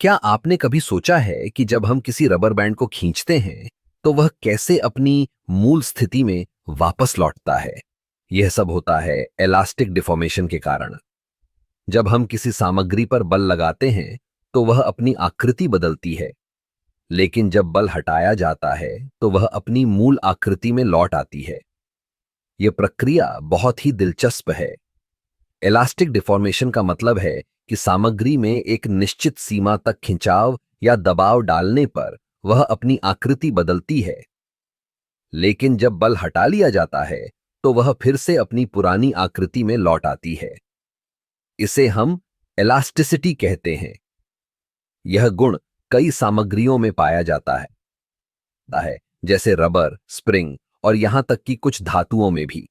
क्या आपने कभी सोचा है कि जब हम किसी रबर बैंड को खींचते हैं तो वह कैसे अपनी मूल स्थिति में वापस लौटता है? यह सब होता है इलास्टिक डिफॉर्मेशन के कारण। जब हम किसी सामग्री पर बल लगाते हैं तो वह अपनी आकृति बदलती है, लेकिन जब बल हटाया जाता है तो वह अपनी मूल आकृति में लौट आती है। यह प्रक्रिया बहुत ही दिलचस्प है। इलास्टिक डिफॉर्मेशन का मतलब है कि सामग्री में एक निश्चित सीमा तक खिंचाव या दबाव डालने पर वह अपनी आकृति बदलती है, लेकिन जब बल हटा लिया जाता है तो वह फिर से अपनी पुरानी आकृति में लौट आती है। इसे हम इलास्टिसिटी कहते हैं। यह गुण कई सामग्रियों में पाया जाता है, जैसे रबर, स्प्रिंग और यहां तक कि कुछ धातुओं में भी।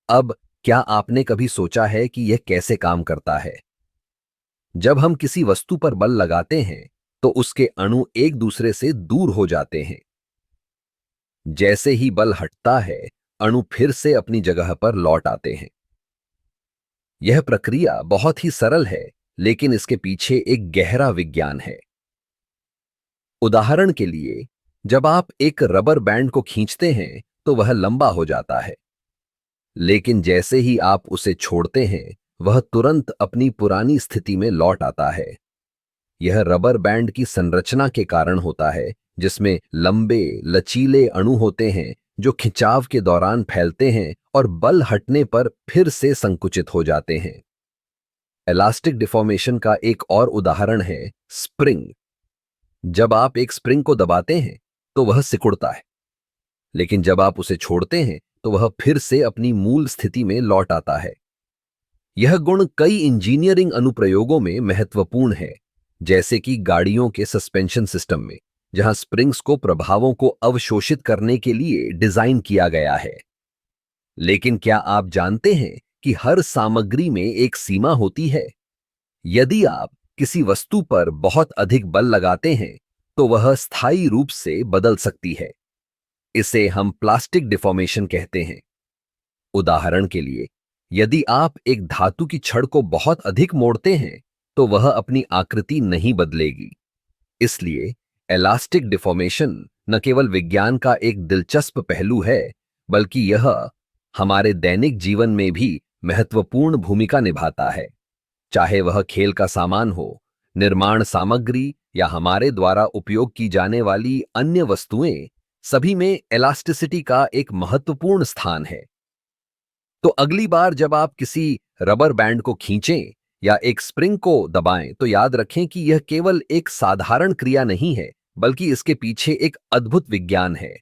अब क्या आपने कभी सोचा है कि यह कैसे काम करता है? जब हम किसी वस्तु पर बल लगाते हैं तो उसके अणु एक दूसरे से दूर हो जाते हैं। जैसे ही बल हटता है, अणु फिर से अपनी जगह पर लौट आते हैं। यह प्रक्रिया बहुत ही सरल है, लेकिन इसके पीछे एक गहरा विज्ञान है। उदाहरण के लिए, जब आप एक रबर बैंड को खींचते हैं तो वह लंबा हो जाता है, लेकिन जैसे ही आप उसे छोड़ते हैं वह तुरंत अपनी पुरानी स्थिति में लौट आता है। यह रबर बैंड की संरचना के कारण होता है, जिसमें लंबे लचीले अणु होते हैं जो खिंचाव के दौरान फैलते हैं और बल हटने पर फिर से संकुचित हो जाते हैं। इलास्टिक डिफॉर्मेशन का एक और उदाहरण है स्प्रिंग। जब आप एक स्प्रिंग को दबाते हैं तो वह सिकुड़ता है, लेकिन जब आप उसे छोड़ते हैं तो वह फिर से अपनी मूल स्थिति में लौट आता है। यह गुण कई इंजीनियरिंग अनुप्रयोगों में महत्वपूर्ण है, जैसे कि गाड़ियों के सस्पेंशन सिस्टम में, जहां स्प्रिंग्स को प्रभावों को अवशोषित करने के लिए डिजाइन किया गया है। लेकिन क्या आप जानते हैं कि हर सामग्री में एक सीमा होती है? यदि आप किसी वस्तु पर बहुत अधिक बल लगाते हैं तो वह स्थायी रूप से बदल सकती है। इसे हम प्लास्टिक डिफॉर्मेशन कहते हैं। उदाहरण के लिए, यदि आप एक धातु की छड़ को बहुत अधिक मोड़ते हैं तो वह अपनी आकृति नहीं बदलेगी। इसलिए इलास्टिक डिफॉर्मेशन न केवल विज्ञान का एक दिलचस्प पहलू है, बल्कि यह हमारे दैनिक जीवन में भी महत्वपूर्ण भूमिका निभाता है। चाहे वह खेल का सामान हो, निर्माण सामग्री या हमारे द्वारा उपयोग की जाने वाली अन्य वस्तुएं, सभी में इलास्टिसिटी का एक महत्वपूर्ण स्थान है। तो अगली बार जब आप किसी रबर बैंड को खींचें या एक स्प्रिंग को दबाएं तो याद रखें कि यह केवल एक साधारण क्रिया नहीं है, बल्कि इसके पीछे एक अद्भुत विज्ञान है।